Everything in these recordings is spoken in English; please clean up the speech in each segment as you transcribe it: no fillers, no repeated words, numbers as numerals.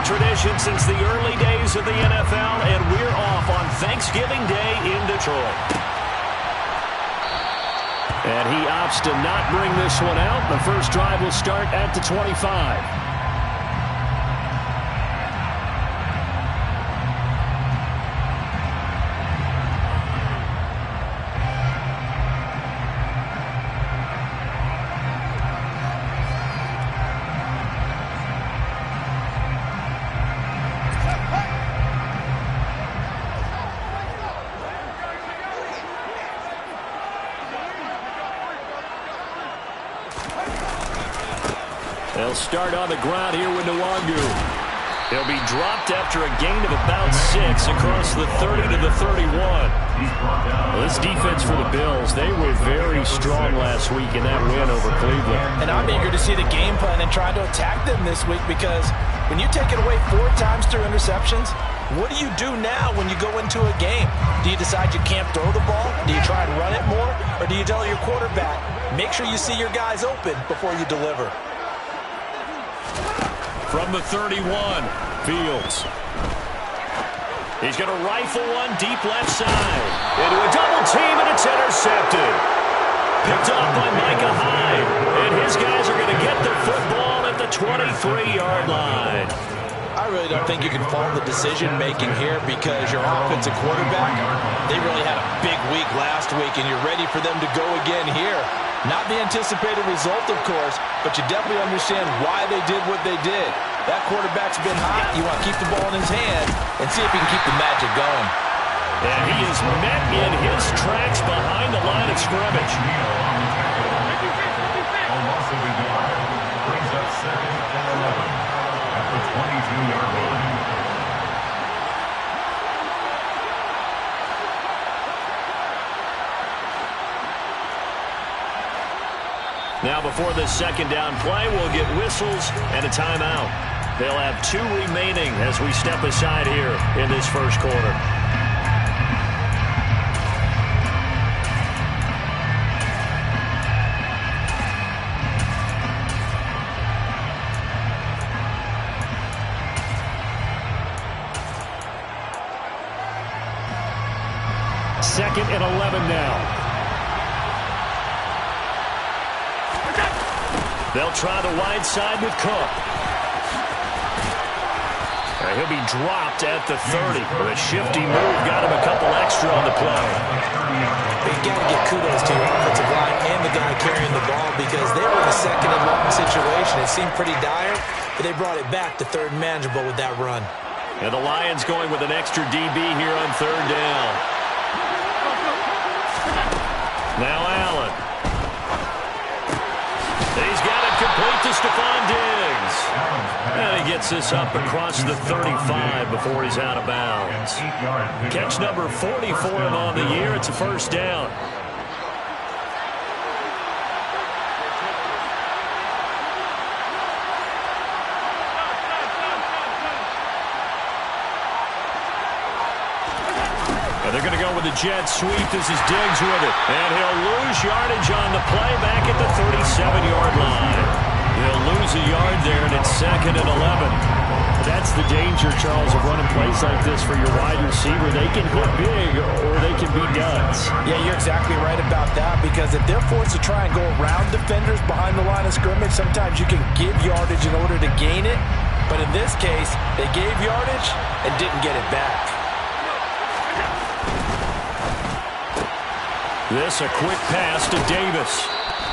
tradition since the early days of the NFL, and we're off on Thanksgiving Day in Detroit. And he opts to not bring this one out. The first drive will start at the 25. They'll start on the ground here with Nwangu. He'll be dropped after a gain of about 6 across the 30 to the 31. Well, this defense for the Bills, they were very strong last week in that win over Cleveland. And I'm eager to see the game plan and try to attack them this week, because when you take it away 4 times through interceptions, what do you do now when you go into a game? Do you decide you can't throw the ball? Do you try and run it more? Or do you tell your quarterback, make sure you see your guys open before you deliver? From the 31, Fields. He's going to rifle one deep left side. Into a double team, and it's intercepted. Picked off by Micah Hyde. And his guys are going to get the football at the 23-yard line. I really don't think you can fault the decision-making here, because your offensive quarterback, they really had a big week last week, and you're ready for them to go again here. Not the anticipated result, of course, but you definitely understand why they did what they did. That quarterback's been hot. You want to keep the ball in his hand and see if he can keep the magic going. And he is met in his tracks behind the line of scrimmage. Brings up 2nd and 11 at the 22-yard line. Now before this second down play, we'll get whistles and a timeout. They'll have 2 remaining as we step aside here in this first quarter. Second and 11 now. They'll try the wide side with Cook. He'll be dropped at the 30. With a shifty move, got him a couple extra on the play. You got to give kudos to your offensive line and the guy carrying the ball, because they were in a 2nd and long situation. It seemed pretty dire, but they brought it back to 3rd and manageable with that run. And the Lions going with an extra DB here on 3rd down. Now Allen. He's got it complete to Stephon Diggs. And he gets this up across the 35 before he's out of bounds. Catch number 40 for him on the year. It's a first down. And they're going to go with the jet sweep. This is Diggs with it. And he'll lose yardage on the play back at the 37-yard line. He'll lose a yard there, and it's 2nd and 11. That's the danger, Charles, of running plays like this for your wide receiver. They can hit big, or they can be duds. Yeah, you're exactly right about that, because if they're forced to try and go around defenders behind the line of scrimmage, sometimes you can give yardage in order to gain it. But in this case, they gave yardage and didn't get it back. This a quick pass to Davis.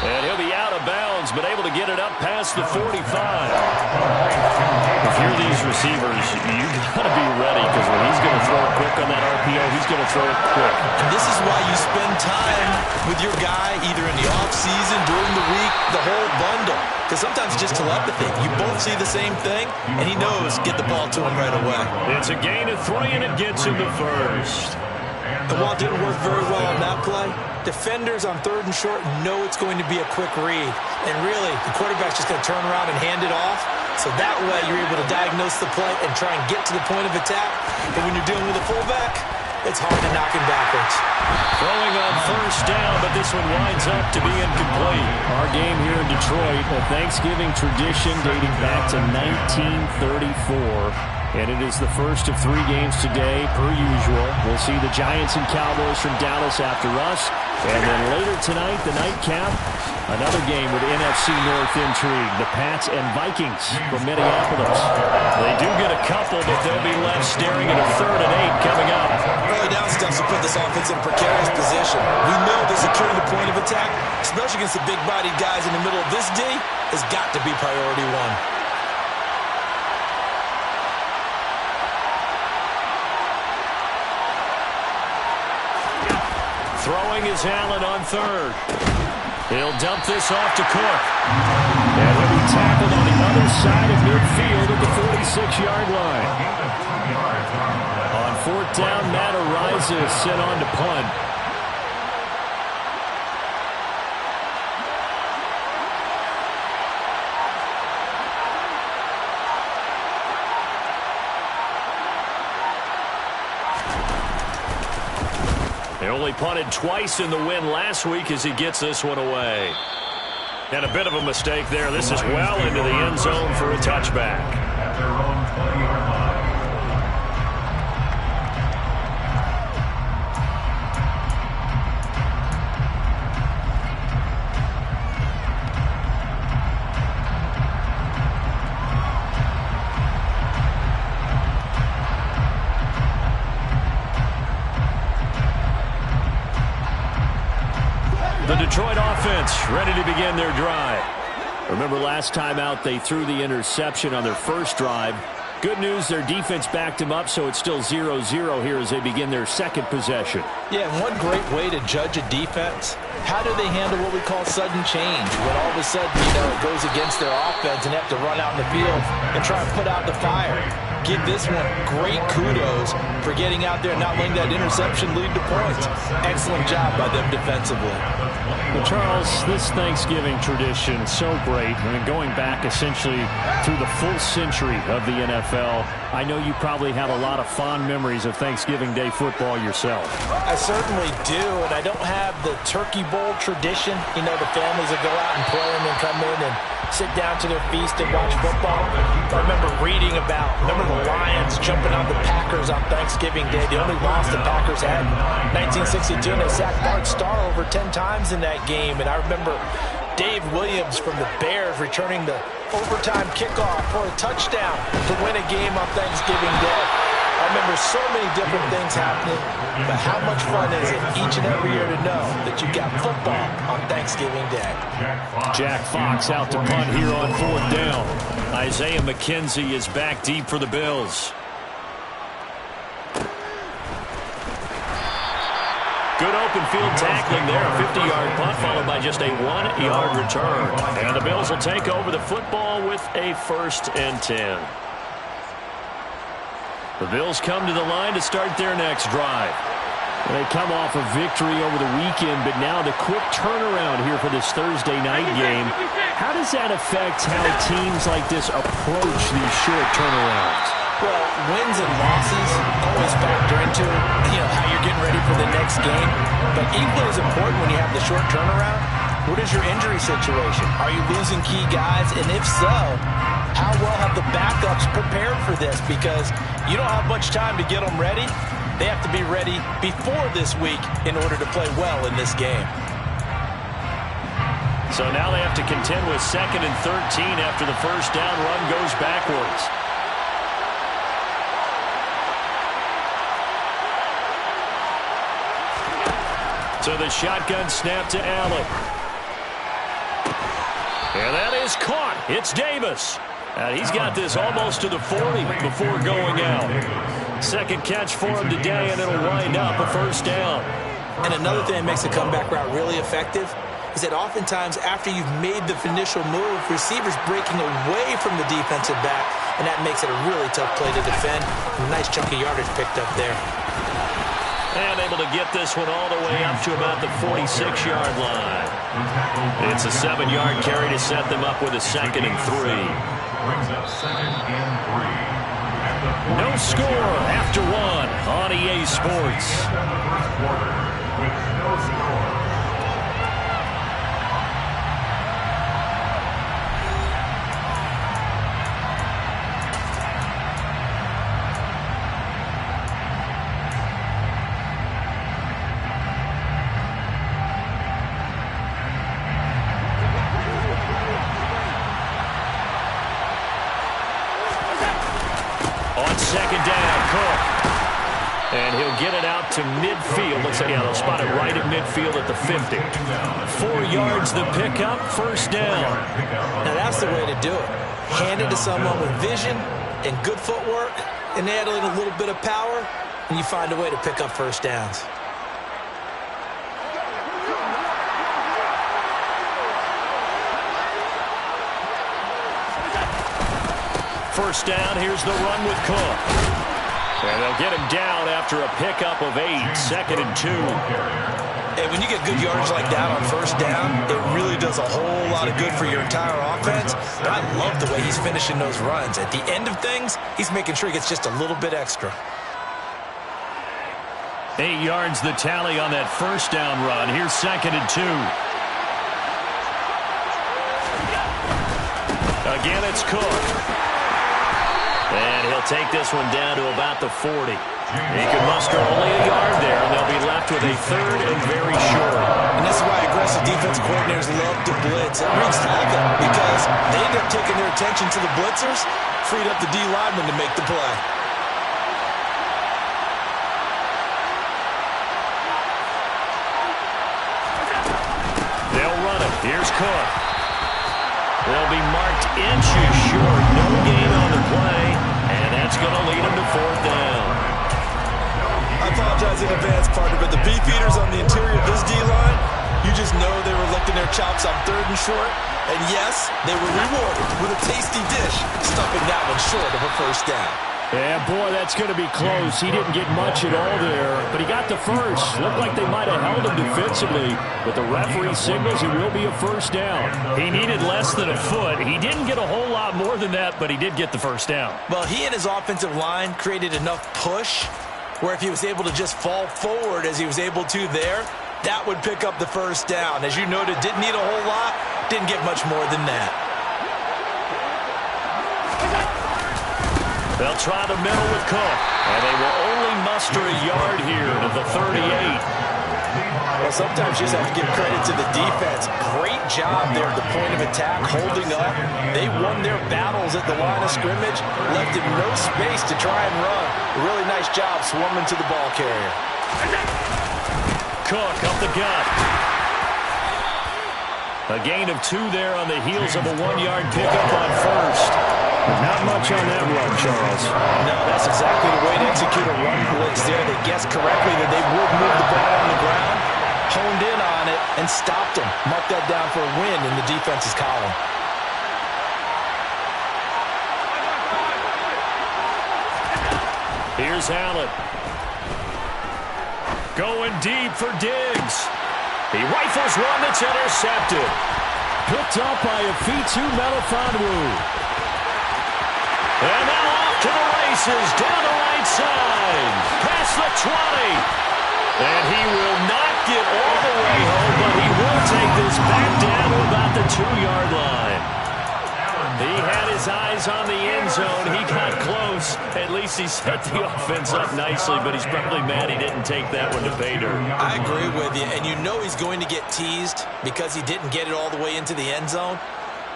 And he'll be out of bounds, but able to get it up past the 45. If you're these receivers, you got to be ready, because when he's going to throw it quick on that RPO, he's going to throw it quick. And this is why you spend time with your guy, either in the offseason, during the week, the whole bundle. Because sometimes it's just telepathy. You both see the same thing, and he knows, get the ball to him right away. It's a gain of 3, and it gets him the first. And while it didn't work very well on that play, defenders on 3rd and short know it's going to be a quick read. And really, the quarterback's just going to turn around and hand it off. So that way, you're able to diagnose the play and try and get to the point of attack. But when you're dealing with a fullback, it's hard to knock him backwards. Throwing on first down, but this one winds up to be incomplete. Our game here in Detroit, a Thanksgiving tradition dating back to 1934. And it is the first of 3 games today, per usual. We'll see the Giants and Cowboys from Dallas after us. And then later tonight, the nightcap, another game with NFC North intrigue. The Pats and Vikings from Minneapolis. They do get a couple, but they'll be left staring at a 3rd and 8 coming up. Early down steps to put this offense in a precarious position. We know that securing the point of attack, especially against the big-bodied guys in the middle of this D, has got to be priority 1. Throwing is Allen on 3rd. He'll dump this off to Cook. And he'll be tackled on the other side of midfield at the 46-yard line. On 4th down, Matt Ariza is sent on to punt. They only punted twice in the win last week as he gets this one away. And a bit of a mistake there. This is well into the end zone for a touchback. At their own 20-yard line. The Detroit offense ready to begin their drive. Remember last time out they threw the interception on their first drive. Good news, their defense backed them up, so it's still 0-0 here as they begin their second possession. Yeah, and one great way to judge a defense, how do they handle what we call sudden change? When all of a sudden, it goes against their offense and they have to run out in the field and try and put out the fire. Give this one great kudos for getting out there and not letting that interception lead to points. Excellent job by them defensively. Well, Charles, this Thanksgiving tradition, so great. I mean, going back essentially through the full century of the NFL, I know you probably have a lot of fond memories of Thanksgiving Day football yourself. I certainly do, and I don't have the Turkey Bowl tradition. The families that go out and play and then come in and sit down to their feast and watch football. I remember reading about, the Lions jumping on the Packers on Thanksgiving Day. The only loss the Packers had in 1962, and they sacked Bart Starr over 10 times in that game. And I remember Dave Williams from the Bears returning the overtime kickoff for a touchdown to win a game on Thanksgiving Day. I remember so many different things happening, but how much fun is it each and every year to know that you got football on Thanksgiving Day? Jack Fox out to punt here on 4th down. Isaiah McKenzie is back deep for the Bills. Good open field tackling there. A 50-yard punt followed by just a 1-yard return. And the Bills will take over the football with a 1st and 10. The Bills come to the line to start their next drive. They come off a victory over the weekend, but now the quick turnaround here for this Thursday night game. How does that affect how teams like this approach these short turnarounds? Well, wins and losses always factor into how you're getting ready for the next game. But equally as important when you have the short turnaround, what is your injury situation? Are you losing key guys? And if so, how well have the backups prepared for this? Because you don't have much time to get them ready. They have to be ready before this week in order to play well in this game. So now they have to contend with 2nd and 13 after the first down run goes backwards. So the shotgun snap to Allen. And that is caught. It's Davis. He's got this almost to the 40 before going out. Second catch for him today, and it'll wind up a 1st down. And another thing that makes the comeback route really effective is that oftentimes after you've made the initial move, receivers breaking away from the defensive back, and that makes it a really tough play to defend. A nice chunk of yardage picked up there. And able to get this one all the way up to about the 46-yard line. It's a 7-yard carry to set them up with a 2nd and 3. Brings up 2nd and 3 at the No score after one on EA Sports. First quarter with no score. Second down, Cook. And he'll get it out to midfield. Looks like, yeah, they'll spot it right at midfield at the 50. 4 yards the pickup, first down. Now that's the way to do it. Hand it to someone with vision and good footwork, and add in a little bit of power, and you find a way to pick up first downs. First down, here's the run with Cook. And they'll get him down after a pickup of 8, second and 2. And when you get good yardage like that on first down, it really does a whole lot of good for your entire offense. But I love the way he's finishing those runs. At the end of things, he's making sure he gets just a little bit extra. 8 yards the tally on that first down run. Here's second and 2. Again, it's Cook. And he'll take this one down to about the 40. He can muster only a yard there, and they'll be left with a third and very short. And this is why aggressive defensive coordinators love to blitz. It wreaks havoc because they end up taking their attention to the blitzers, freed up the D lineman to make the play. They'll run it. Here's Cook. They'll be marked inches short. No gain on the play, and that's going to lead them to fourth down. I apologize in advance, partner, but the beefeaters on the interior of this D-line, you just know they were licking their chops on third and short. And yes, they were rewarded with a tasty dish, stuffing that one short of a first down. Yeah, boy, that's going to be close. He didn't get much at all there, but he got the first. Looked like they might have held him defensively, but the referee signals it will be a first down. He needed less than a foot. He didn't get a whole lot more than that, but he did get the first down. Well, he and his offensive line created enough push where if he was able to just fall forward as he was able to there, that would pick up the first down. As you noted, didn't need a whole lot, didn't get much more than that. They'll try the middle with Cook, and they will only muster a yard here to the 38. Well, sometimes you just have to give credit to the defense. Great job there at the point of attack, holding up. They won their battles at the line of scrimmage, left him no space to try and run. A really nice job swarming to the ball carrier. Cook up the gut. A gain of 2 there on the heels of a 1-yard pickup on first. Not much on that run, Charles. No, that's exactly the way to execute a run blitz there. They guessed correctly that they would move the ball on the ground, honed in on it, and stopped them. Mark that down for a win in the defense's column. Here's Allen. Going deep for Diggs. He rifles one that's intercepted. Picked up by Afitu Melifonwu. And now off to the races, down the right side, past the 20. And he will not get all the way home, but he will take this back down to about the 2-yard line. He had his eyes on the end zone. He got close. At least he set the offense up nicely, but he's probably mad he didn't take that one to pay dirt. I agree with you, and you know he's going to get teased because he didn't get it all the way into the end zone.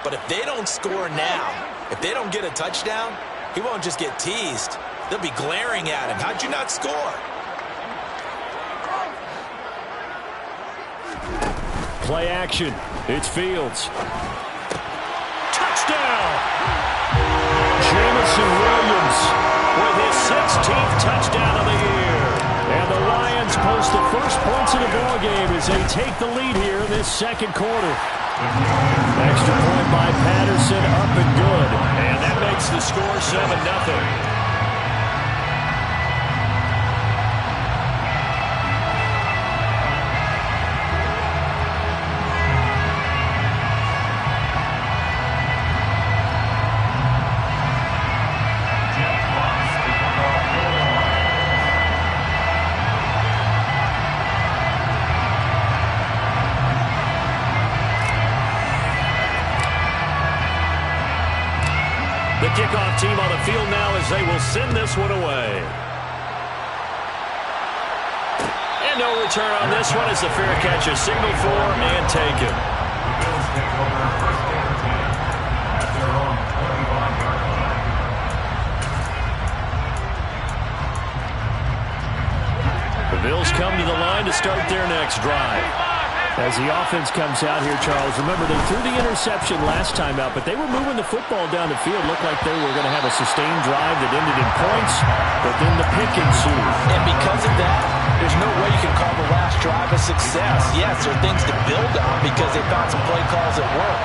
But if they don't score now, if they don't get a touchdown, he won't just get teased. They'll be glaring at him. How'd you not score? Play action. It's Fields. Touchdown! Jamison Williams with his 16th touchdown of the year. And the Lions post the first points of the ballgame as they take the lead here in this second quarter. Extra point by Patterson, up and good. And that makes the score 7-0. kickoff team on the field now as they will send this one away. And no return on this one as the fair catch is signaled for and taken. Bills take over first and 10 at their own 25-yard line. The Bills come to the line to start their next drive. As the offense comes out here, Charles, remember they threw the interception last time out, but they were moving the football down the field. Looked like they were going to have a sustained drive that ended in points, but then the pick ensued. And because of that, there's no way you can call the last drive a success. Yes, there are things to build on because they found some play calls that work.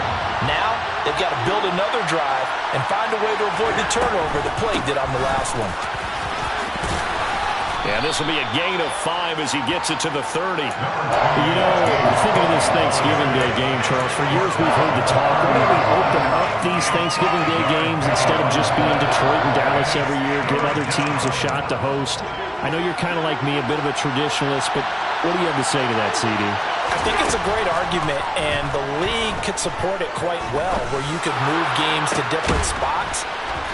Now, they've got to build another drive and find a way to avoid the turnover that plagued it on the last one. And this will be a gain of 5 as he gets it to the 30. You know, thinking of this Thanksgiving Day game, Charles, for years we've heard the talk. Why don't we open up these Thanksgiving Day games instead of just being Detroit and Dallas every year, give other teams a shot to host? I know you're kind of like me, a bit of a traditionalist, but what do you have to say to that, CD? I think it's a great argument, and the league could support it quite well, where you could move games to different spots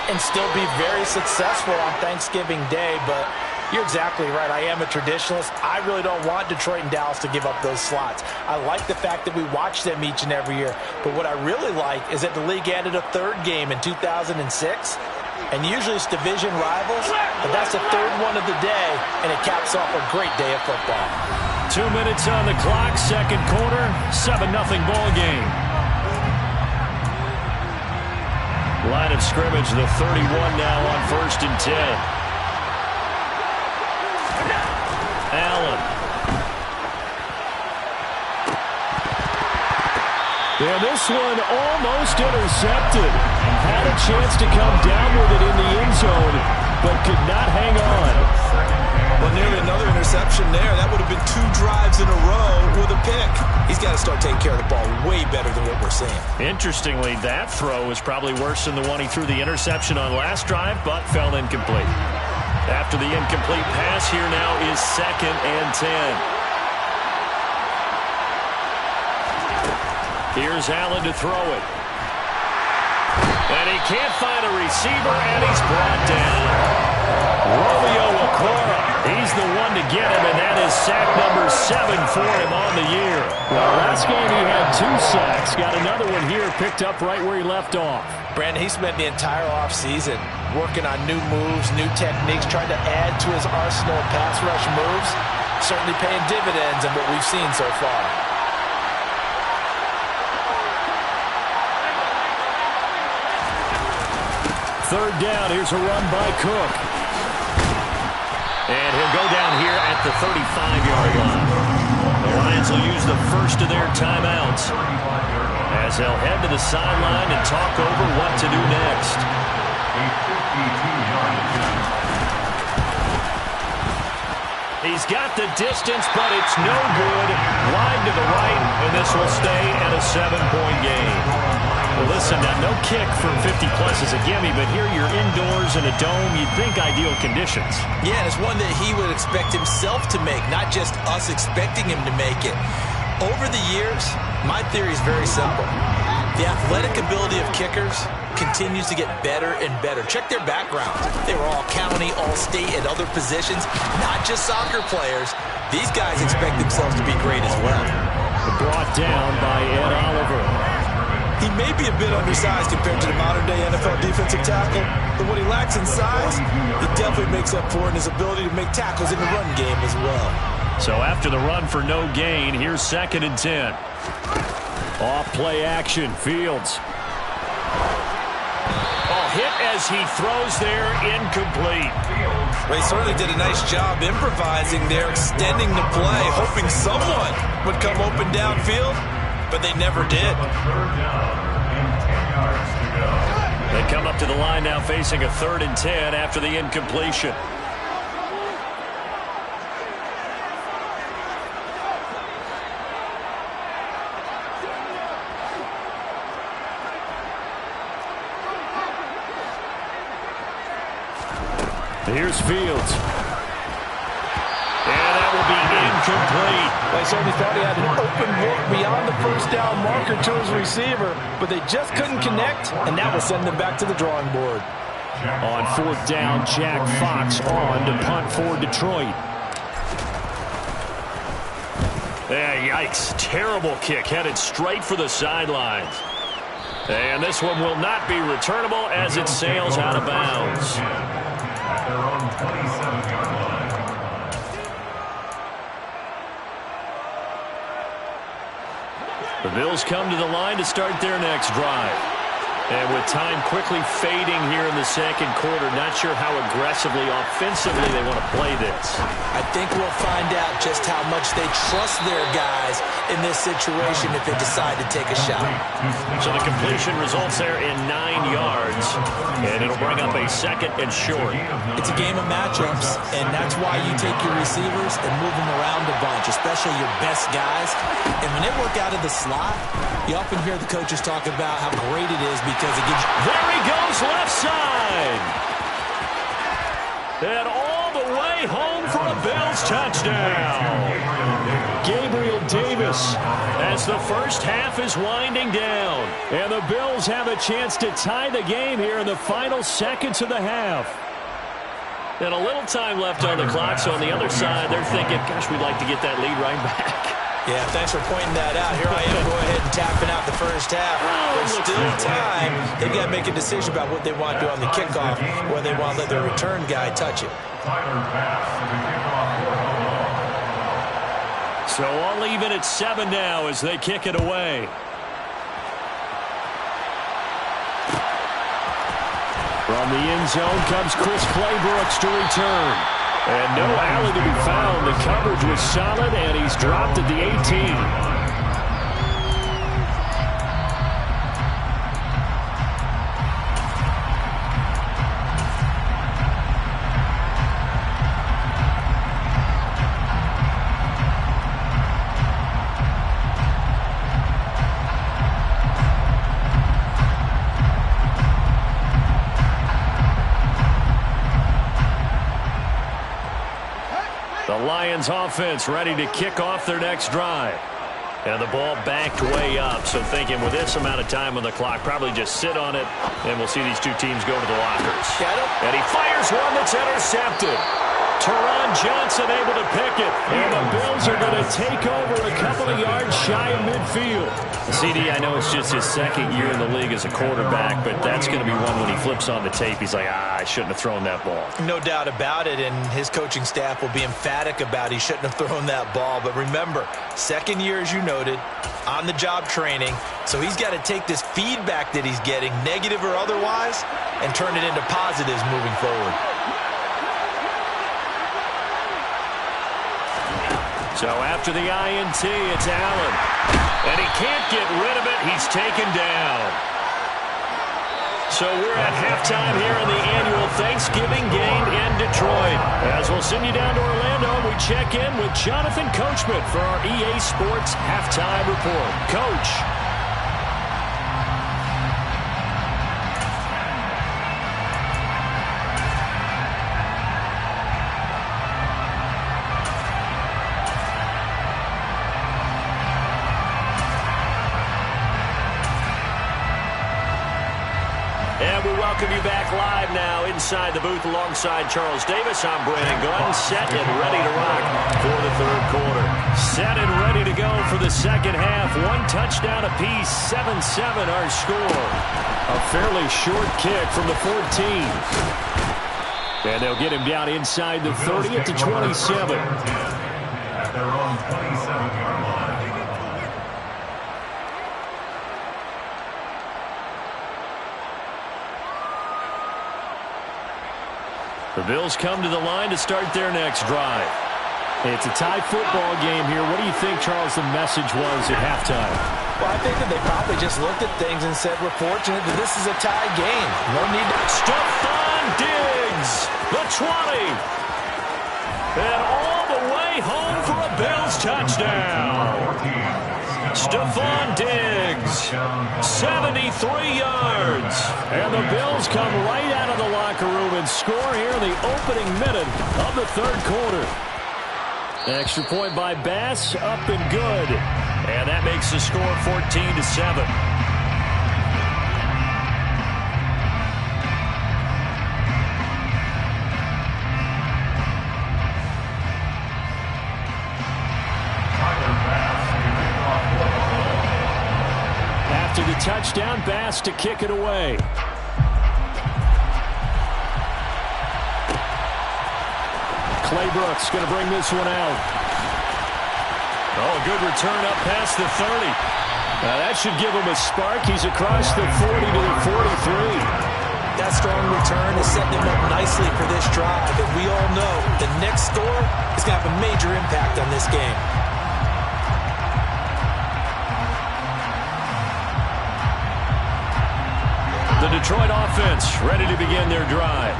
and still be very successful on Thanksgiving Day, but you're exactly right. I am a traditionalist. I really don't want Detroit and Dallas to give up those slots. I like the fact that we watch them each and every year. But what I really like is that the league added a third game in 2006. And usually it's division rivals, but that's the third one of the day, and it caps off a great day of football. 2 minutes on the clock, second quarter, 7-0 ball game. Line of scrimmage, the 31 now on 1st and 10. Allen. And this one almost intercepted. Had a chance to come down with it in the end zone, but could not hang on. Well, nearly another interception there. That would have been 2 drives in a row with a pick. He's got to start taking care of the ball way better than what we're seeing. Interestingly, that throw was probably worse than the one he threw the interception on last drive, but fell incomplete. After the incomplete pass, here now is 2nd and 10. Here's Allen to throw it. And he can't find a receiver, and he's brought down. Romeo Okwara, he's the one to get him, and that is sack number 7 for him on the year. Well, last game he had 2 sacks. Got another one here picked up right where he left off. Brandon, he spent the entire offseason working on new moves, new techniques, trying to add to his arsenal of pass rush moves. Certainly paying dividends in what we've seen so far. Third down, here's a run by Cook. And he'll go down here at the 35-yard line. The Lions will use the first of their timeouts as they'll head to the sideline and talk over what to do next. A 52-yard attempt. He's got the distance, but it's no good. Wide to the right, and this will stay at a 7-point game. Well, listen, now no kick from 50-plus is a gimme, but here you're indoors in a dome. You'd think ideal conditions. Yeah, and it's one that he would expect himself to make, not just us expecting him to make it. Over the years, my theory is very simple. The athletic ability of kickers continues to get better and better. Check their backgrounds. They were all county, all state, at other positions, not just soccer players. These guys expect themselves to be great as well. Brought down by Ed Oliver. He may be a bit undersized compared to the modern-day NFL defensive tackle, but what he lacks in size, he definitely makes up for in his ability to make tackles in the run game as well. So after the run for no gain, here's 2nd and 10. Off play action, Fields. Hit as he throws there, incomplete. Well, he certainly did a nice job improvising there, extending the play, hoping someone would come open downfield, but they never did. They come up to the line now facing a 3rd and 10 after the incompletion. Here's Fields. And that will be incomplete. I certainly thought he had an open look beyond the first down marker to his receiver, but they just couldn't connect, and that will send them back to the drawing board. On fourth down, Jack Fox on to punt for Detroit. Yikes. Terrible kick headed straight for the sidelines. And this one will not be returnable as it sails out of bounds. At their own 27-yard line. The Bills come to the line to start their next drive. And with time quickly fading here in the second quarter, not sure how aggressively, offensively they want to play this. I think we'll find out just how much they trust their guys in this situation if they decide to take a shot. So the completion results there in 9 yards, and it'll bring up a second and short. It's a game of matchups, and that's why you take your receivers and move them around a bunch, especially your best guys. And when they work out of the slot, you often hear the coaches talk about how great it is because it gives you... There he goes, left side. And all the way home for a Bills touchdown. Gabriel Davis. As the first half is winding down. And the Bills have a chance to tie the game here in the final seconds of the half. And a little time left on the clock, so on the other side, they're thinking, gosh, we'd like to get that lead right back. Yeah, thanks for pointing that out. Here I am, go ahead and tapping out the first half. There's still time. They've got to make a decision about what they want to do on the kickoff, whether they want to let their return guy touch it. Tyler Bass for the kickoff. So all even at 7 now as they kick it away. From the end zone comes Chris Claybrooks to return. And no alley to be found. The coverage was solid, and he's dropped at the 18. Lions offense ready to kick off their next drive. And the ball backed way up, so thinking with this amount of time on the clock, probably just sit on it, and we'll see these two teams go to the lockers. And he fires one that's intercepted. Teron Johnson able to pick it, and the Bills are going to take over a couple of yards shy of midfield. CD, I know it's just his second year in the league as a quarterback, but that's going to be one when he flips on the tape, he's like, I shouldn't have thrown that ball. No doubt about it, and his coaching staff will be emphatic about he shouldn't have thrown that ball. But remember, second year, as you noted, on-the-job training, so he's got to take this feedback that he's getting, negative or otherwise, and turn it into positives moving forward. So after the INT, it's Allen. And he can't get rid of it. He's taken down. So we're at halftime here in the annual Thanksgiving game in Detroit. As we'll send you down to Orlando, we check in with Jonathan Coachman for our EA Sports Halftime Report. Coach. And we welcome you back live now inside the booth alongside Charles Davis. I'm Brandon Gordon, set and ready to rock for the third quarter. Set and ready to go for the second half. One touchdown apiece, 7-7 our score. A fairly short kick from the 14. And they'll get him down inside the 30 at the 27. At their own 27-yard line. The Bills come to the line to start their next drive. It's a tie football game here. What do you think, Charles, the message was at halftime? Well, I think that they probably just looked at things and said, we're fortunate that this is a tie game. No need to... Stephon Diggs, the 20. And all the way home for a Bills touchdown. Stephon Diggs, 73 yards. And the Bills come right out of the locker room and score here in the opening minute of the third quarter. Extra point by Bass, up and good. And that makes the score 14-7. After the touchdown, Bass to kick it away. Claybrooks going to bring this one out. Oh, good return up past the 30. Now that should give him a spark. He's across the 40 to the 43. That strong return is setting him up nicely for this drive. And we all know the next score is going to have a major impact on this game. The Detroit offense ready to begin their drive.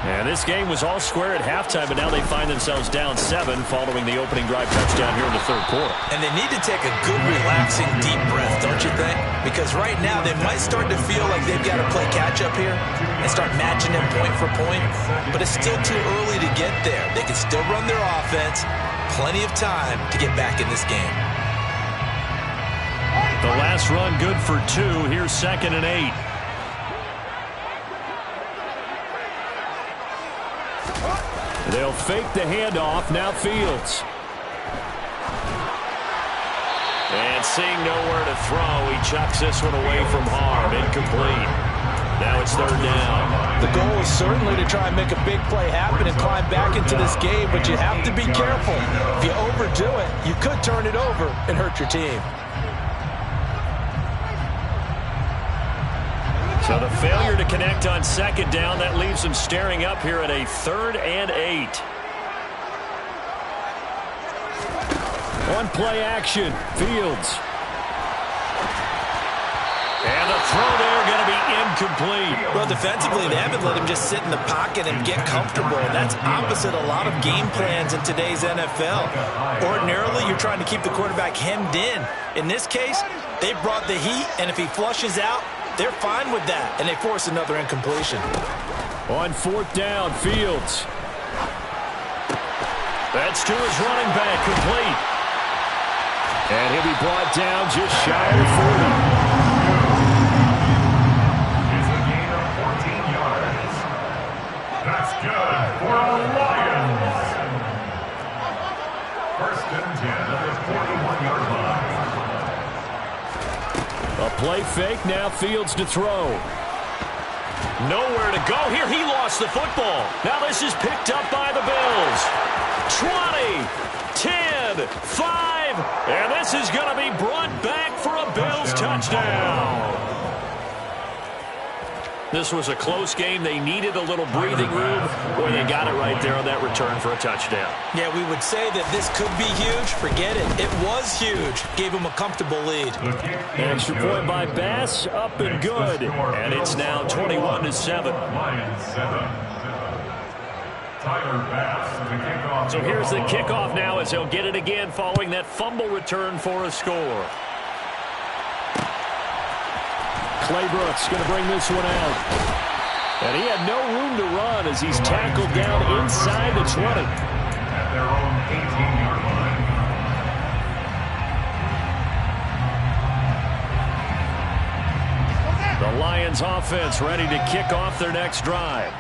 And this game was all square at halftime, but now they find themselves down 7 following the opening drive touchdown here in the third quarter. And they need to take a good, relaxing, deep breath, don't you think? Because right now they might start to feel like they've got to play catch-up here and start matching them point for point. But it's still too early to get there. They can still run their offense. Plenty of time to get back in this game. The last run good for 2. Here's 2nd and 8. They'll fake the handoff. Now Fields. And seeing nowhere to throw, he chucks this one away from harm. Incomplete. Now it's 3rd down. The goal is certainly to try and make a big play happen and climb back into this game, but you have to be careful. If you overdo it, you could turn it over and hurt your team. So the failure to connect on 2nd down, that leaves them staring up here at a 3rd and 8. On play action, Fields. And the throw there going to be incomplete. Well, defensively, they haven't let him just sit in the pocket and get comfortable. And that's opposite a lot of game plans in today's NFL. Ordinarily, you're trying to keep the quarterback hemmed in. In this case, they brought the heat, and if he flushes out, they're fine with that, and they force another incompletion. On 4th down, Fields. That's to his running back, complete. And he'll be brought down just shy of 40. It's a gain of 14 yards. That's good for the Lions. 1st and 10 at the 41-yard line. A play fake, now Fields to throw. Nowhere to go here. He lost the football. Now this is picked up by the Bills. 20, 10, 5, and this is going to be brought back for a Bills touchdown. This was a close game. They needed a little breathing room. Boy, they got it right there on that return for a touchdown. Yeah, we would say that this could be huge. Forget it. It was huge. Gave him a comfortable lead. Extra point by Bass, up and good. And it's now 21-7. Lions 7. Tyler Bass to kick off. So here's the kickoff now as he'll get it again following that fumble return for a score. Claybrooks going to bring this one out. And he had no room to run as he's tackled down inside the 20. At their own 18-yard line. The Lions offense ready to kick off their next drive.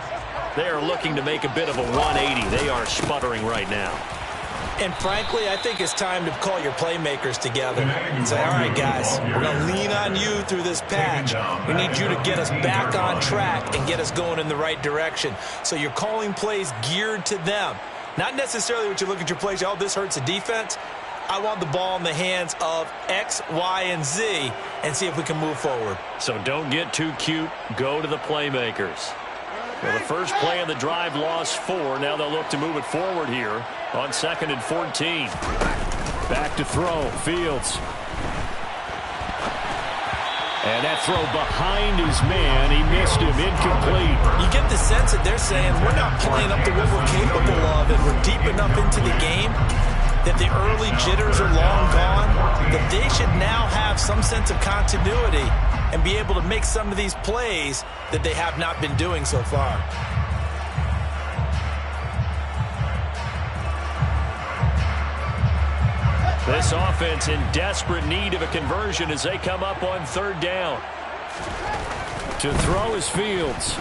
They are looking to make a bit of a 180. They are sputtering right now. And frankly, I think it's time to call your playmakers together and say, all right, guys, we're going to lean on you through this patch. We need you to get us back on track and get us going in the right direction. So you're calling plays geared to them. Not necessarily what you look at your plays, oh, this hurts the defense. I want the ball in the hands of X, Y, and Z and see if we can move forward. So don't get too cute. Go to the playmakers. Well, the first play of the drive lost 4. Now they'll look to move it forward here on 2nd and 14. Back to throw. Fields. And that throw behind his man. He missed him. Incomplete. You get the sense that they're saying we're not playing up to what we're capable of, and we're deep enough into the game that the early jitters are long gone, that they should now have some sense of continuity and be able to make some of these plays that they have not been doing so far. This offense in desperate need of a conversion as they come up on third down. To throw is Fields.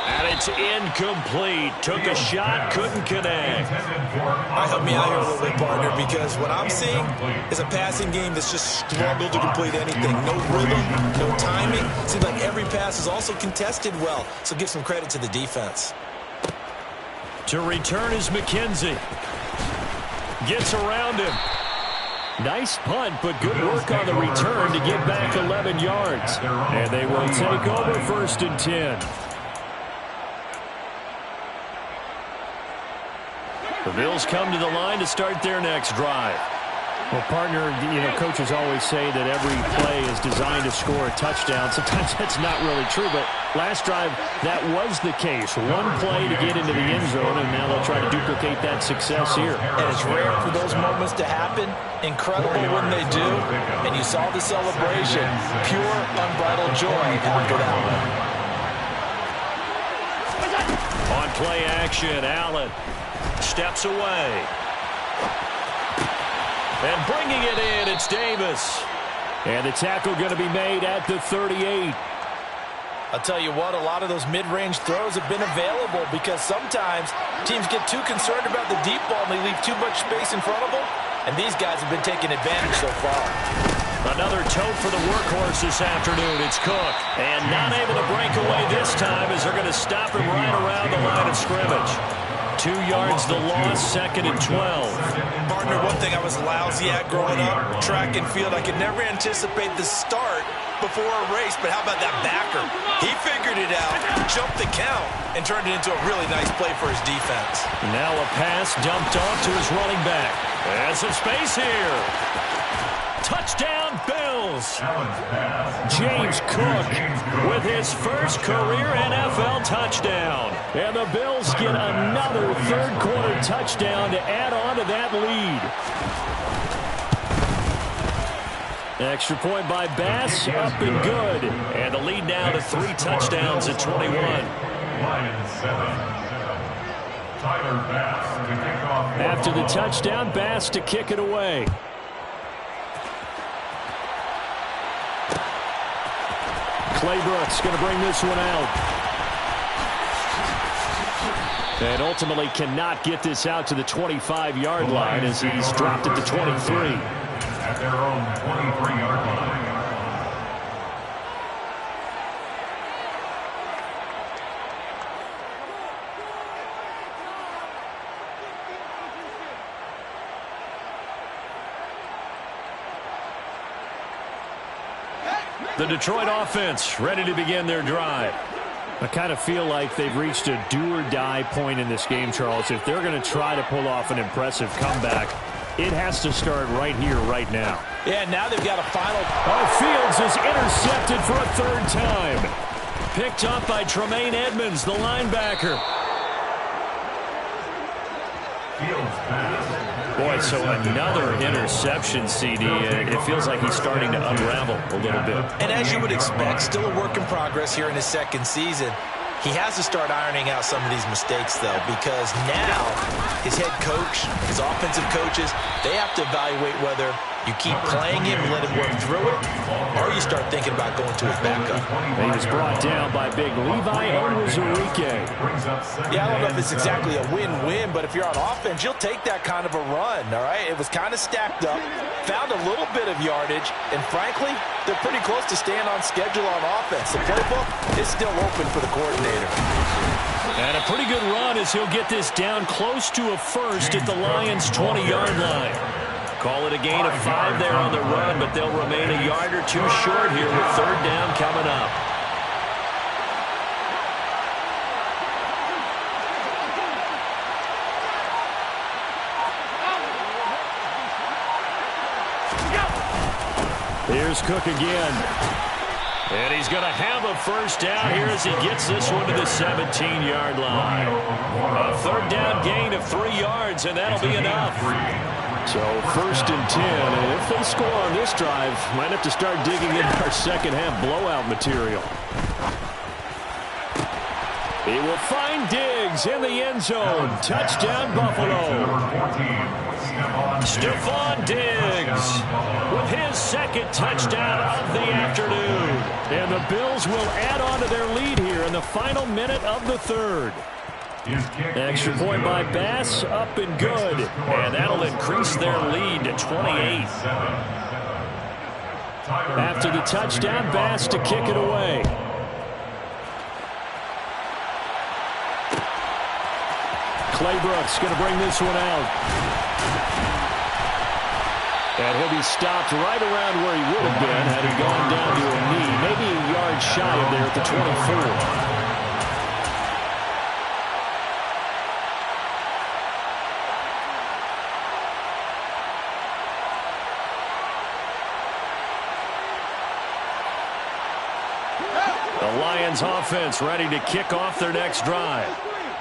And it's incomplete. Took a shot, couldn't connect. Help me out here a little bit, partner, because what I'm seeing is a passing game that's just struggled to complete anything. No rhythm, no timing. Seems like every pass is also contested well, so give some credit to the defense. To return is McKenzie. Gets around him. Nice punt, but good work on the return to get back 11 yards. And they will take over 1st and 10. The Bills come to the line to start their next drive. Well, partner, coaches always say that every play is designed to score a touchdown. Sometimes that's not really true, but last drive, that was the case. One play to get into the end zone, and now they'll try to duplicate that success here. And it's rare for those moments to happen. Incredible when they do. And you saw the celebration. Pure, unbridled joy after that one. On play action, Allen steps away. And bringing it in, it's Davis. And the tackle going to be made at the 38. I'll tell you what, a lot of those mid-range throws have been available because sometimes teams get too concerned about the deep ball and they leave too much space in front of them. And these guys have been taking advantage so far. Another tote for the workhorse this afternoon. It's Cook. And not able to break away this time as they're going to stop him right around the line of scrimmage. 2 yards the loss, 2nd and 12. Partner, one thing I was lousy at growing up, track and field, I could never anticipate the start before a race, but how about that backer? He figured it out, jumped the count, and turned it into a really nice play for his defense. Now a pass dumped off to his running back. There's some space here. Touchdown, Bills. James Cook with his first career NFL touchdown. And the Bills get another third-quarter touchdown to add on to that lead. Extra point by Bass, up and good. And the lead now to 3 touchdowns at 21. After the touchdown, Bass to kick it away. Claybrooks going to bring this one out. And ultimately cannot get this out to the 25-yard line as he's dropped at the 23. At their own 23-yard line. The Detroit offense ready to begin their drive. I kind of feel like they've reached a do-or-die point in this game, Charles. If they're going to try to pull off an impressive comeback, it has to start right here, right now. Yeah, now they've got a final. Fields is intercepted for a 3rd time. Picked up by Tremaine Edmonds, the linebacker. Boy, so another interception, CD. It feels like he's starting to unravel a little bit. And as you would expect, still a work in progress here in his 2nd season. He has to start ironing out some of these mistakes, though, because now his head coach, his offensive coaches, they have to evaluate whether you keep playing him and let him work through it, or you start thinking about going to his backup. He was brought down by big Levi Onwuzurike. Yeah, I don't know if it's exactly a win-win, but if you're on offense, you'll take that kind of a run, all right? It was kind of stacked up, found a little bit of yardage, and frankly, they're pretty close to staying on schedule on offense. The playbook is still open for the coordinator. And a pretty good run as he'll get this down close to a first at the Lions' 20-yard line. Call it a gain of 5 there on the run, but they'll remain a yard or 2 short here with 3rd down coming up. Here's Cook again. And he's going to have a first down here as he gets this one to the 17-yard line. A 3rd down gain of 3 yards, and that'll be enough. So 1st and 10, and if they score on this drive, might have to start digging into our second half blowout material. He will find Diggs in the end zone. Touchdown, Buffalo. Stephon Diggs with his second touchdown of the afternoon. And the Bills will add on to their lead here in the final minute of the third. Extra point by Bass, up and good. And that'll increase their lead to 28. After the touchdown, Bass to kick it away. Claybrooks going to bring this one out. And he'll be stopped right around where he would have been had he gone down to a knee. Maybe a yard shy of there at the 24. The Lions offense ready to kick off their next drive.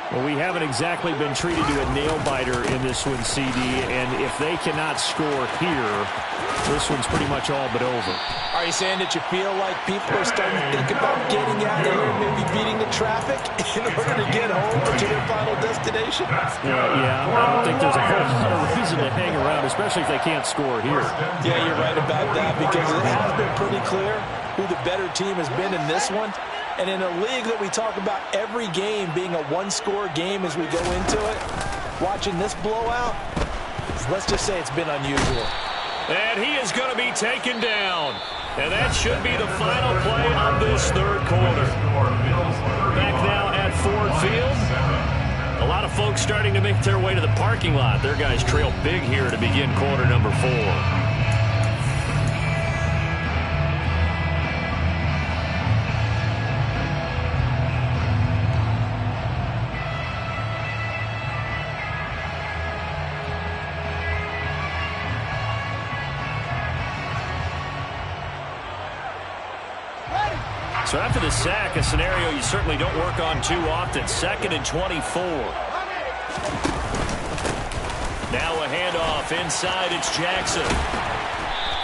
Well, we haven't exactly been treated to a nail-biter in this one, CD, and if they cannot score here, this one's pretty much all but over. Are you saying that you feel like people are starting to think about getting out of here, maybe beating the traffic in order to get home or to their final destination? Yeah, I don't think there's a whole lot of reason to hang around, especially if they can't score here. Yeah, you're right about that, because it has been pretty clear who the better team has been in this one. And in a league that we talk about every game being a one-score game as we go into it, watching this blowout, let's just say it's been unusual. And he is going to be taken down. And that should be the final play of this third quarter. Back now at Ford Field. A lot of folks starting to make their way to the parking lot. Their guys trail big here to begin quarter number 4. So after the sack, a scenario you certainly don't work on too often. 2nd and 24. Now a handoff inside. It's Jackson.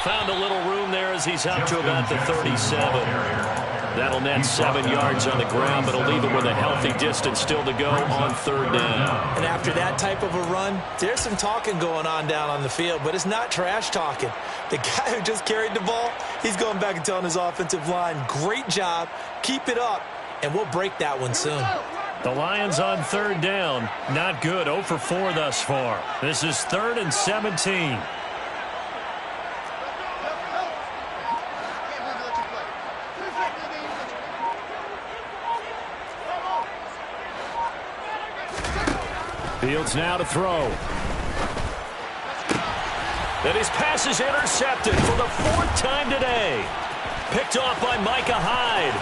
Found a little room there as he's up to about the 37. That'll net 7 yards on the ground, but it'll leave him with a healthy distance still to go on 3rd down. And after that type of a run, there's some talking going on down on the field, but it's not trash talking. The guy who just carried the ball, he's going back and telling his offensive line, great job, keep it up, and we'll break that one soon. The Lions on 3rd down. Not good. 0 for 4 thus far. This is 3rd and 17. Fields now to throw. And his pass is intercepted for the 4th time today. Picked off by Micah Hyde.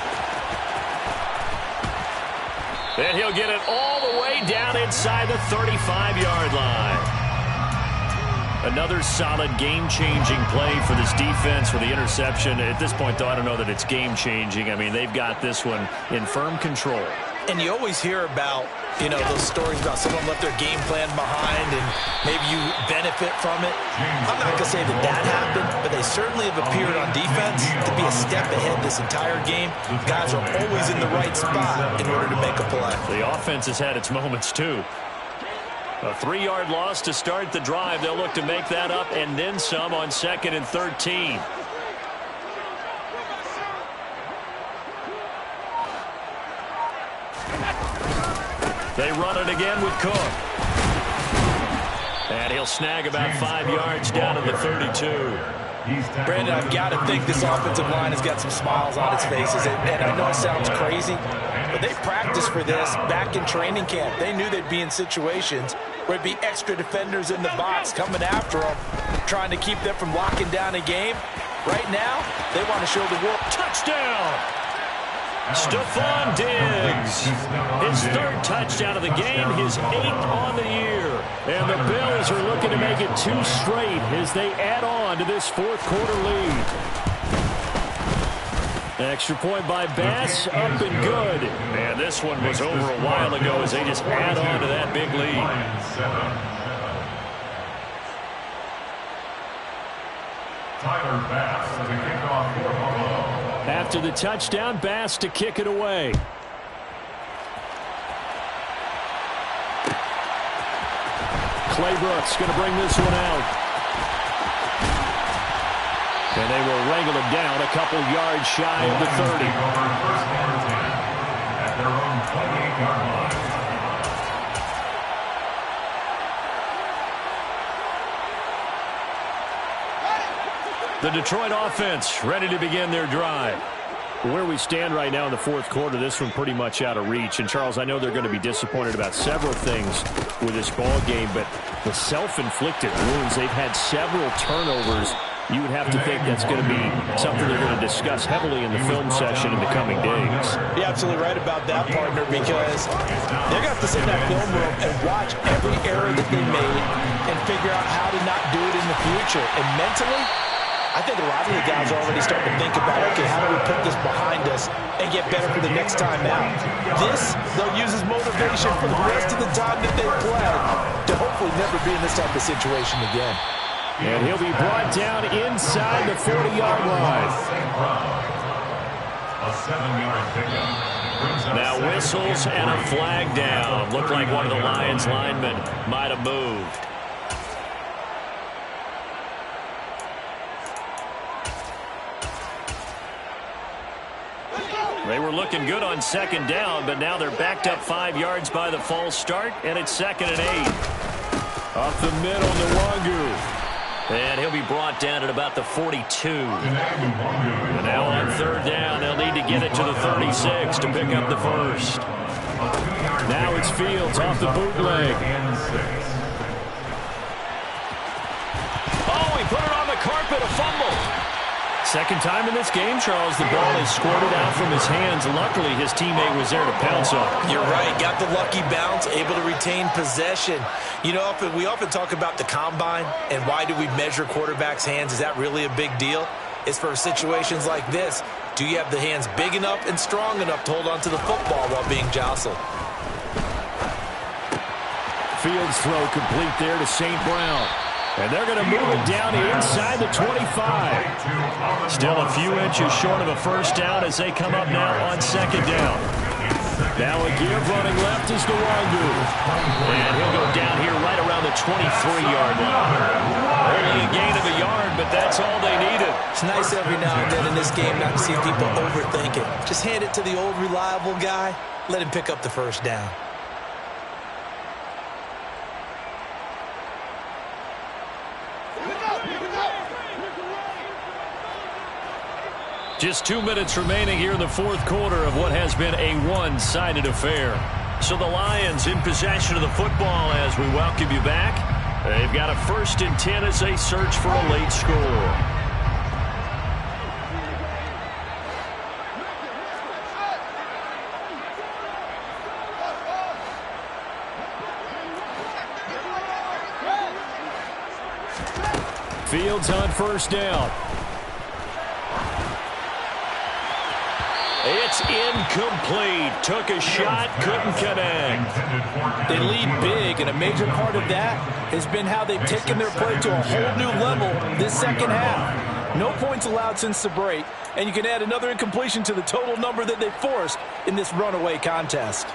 And he'll get it all the way down inside the 35-yard line. Another solid game-changing play for this defense with the interception. At this point, though, I don't know that it's game-changing. I mean, they've got this one in firm control. And you always hear about, you know, those stories about someone left their game plan behind and maybe you benefit from it. I'm not going to say that that happened, but they certainly have appeared on defense to be a step ahead this entire game. Guys are always in the right spot in order to make a play. The offense has had its moments, too. A 3-yard loss to start the drive. They'll look to make that up and then some on 2nd and 13. They run it again with Cook. And he'll snag about 5 yards down to the 32. Brandon, I've got to think this offensive line has got some smiles on its faces. And I know it sounds crazy, but they practiced for this back in training camp. They knew they'd be in situations where it'd be extra defenders in the box coming after them, trying to keep them from locking down a game. Right now, they want to show the world. Touchdown! Stephon Diggs, his 3rd touchdown of the game, his 8th on the year. And the Bills are looking to make it 2 straight as they add on to this 4th quarter lead. Extra point by Bass, up and good. And this one was over a while ago as they just add on to that big lead. Tyler Bass to kick off for Buffalo. After the touchdown, Bass to kick it away. Claybrooks going to bring this one out. And they will wrangle him down a couple yards shy of the 30. At their own 28-yard line. The Detroit offense ready to begin their drive. Where we stand right now in the fourth quarter, this one pretty much out of reach. And, Charles, I know they're going to be disappointed about several things with this ball game, but the self-inflicted wounds, they've had several turnovers. You would have to think that's going to be something they're going to discuss heavily in the film session in the coming days. You're absolutely right about that, partner, because they're going to have to sit in that film room and watch every error that they made and figure out how to not do it in the future. And mentally, I think a lot of the guys are already starting to think about, okay, how do we put this behind us and get better for the next time out? This, they'll use as motivation for the rest of the time that they play to hopefully never be in this type of situation again. And he'll be brought down inside the 40-yard line. A 7-yard pickup. Now whistles and a flag down. Looked like one of the Lions linemen might have moved. They were looking good on second down, but now they're backed up 5 yards by the false start, and it's 2nd and 8. Up the middle, Nwangu. And he'll be brought down at about the 42. And now on 3rd down, they'll need to get it to the 36 to pick up the first. Now it's Fields off the bootleg. Oh, he put it on the carpet, a fumble. Second time in this game, Charles, the ball is squirted out from his hands. Luckily, his teammate was there to pounce on it. You're right. Got the lucky bounce, able to retain possession. You know, we often talk about the combine and why do we measure quarterbacks' hands. Is that really a big deal? It's for situations like this. Do you have the hands big enough and strong enough to hold on to the football while being jostled? Fields throw complete there to St. Brown. And they're going to move it down inside the 25. Still a few inches short of a first down as they come up now on 2nd down. Now a give running left is Nwangu. And he'll go down here right around the 23-yard line. Only a gain of a yard, but that's all they needed. It's nice every now and then in this game not to see people overthink it. Just hand it to the old reliable guy. Let him pick up the first down. Just 2 minutes remaining here in the fourth quarter of what has been a one-sided affair. So the Lions in possession of the football as we welcome you back. They've got a 1st and 10 as they search for a late score. Fields on 1st down. It's incomplete. Took a shot, couldn't connect. They lead big, and a major part of that has been how they've taken their play to a whole new level this second half. No points allowed since the break, and you can add another incompletion to the total number that they forced in this runaway contest.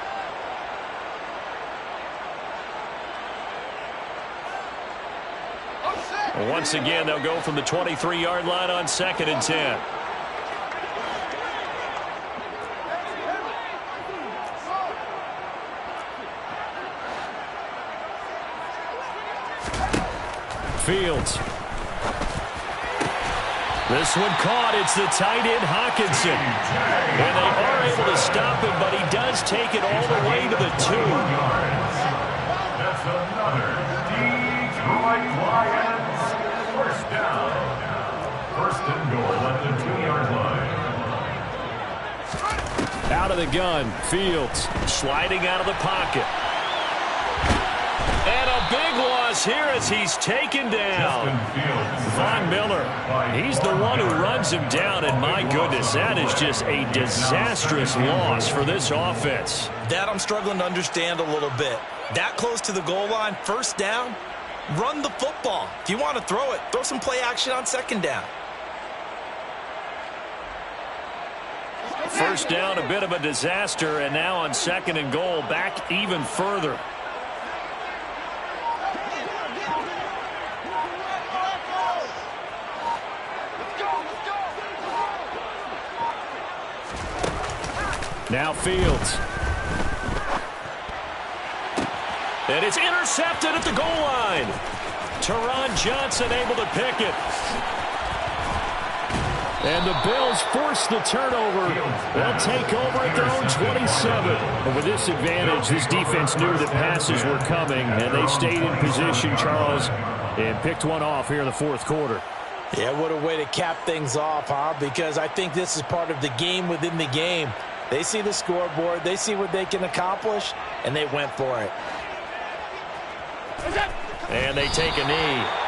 Once again, they'll go from the 23-yard line on 2nd and 10. Fields. This one caught. It's the tight end, Hawkinson. And they are able to stop him, but he does take it all the way to the 2. That's another Detroit Lions first down. 1st and goal at the 2-yard line. Out of the gun. Fields. Sliding out of the pocket. And a big loss here as he's taken down. Von Miller, he's the one who runs him down, and my goodness, that is just a disastrous loss for this offense. That I'm struggling to understand a little bit. That close to the goal line, 1st down, run the football. If you want to throw it, throw some play action on 2nd down. 1st down, a bit of a disaster, and now on 2nd and goal, back even further. Now Fields. And it's intercepted at the goal line. Teron Johnson able to pick it. And the Bills force the turnover. They'll take over at their own 27. And with this advantage, this defense knew that passes were coming, and they stayed in position, Charles, and picked one off here in the fourth quarter. Yeah, what a way to cap things off, huh? Because I think this is part of the game within the game. They see the scoreboard, they see what they can accomplish, and they went for it. And they take a knee.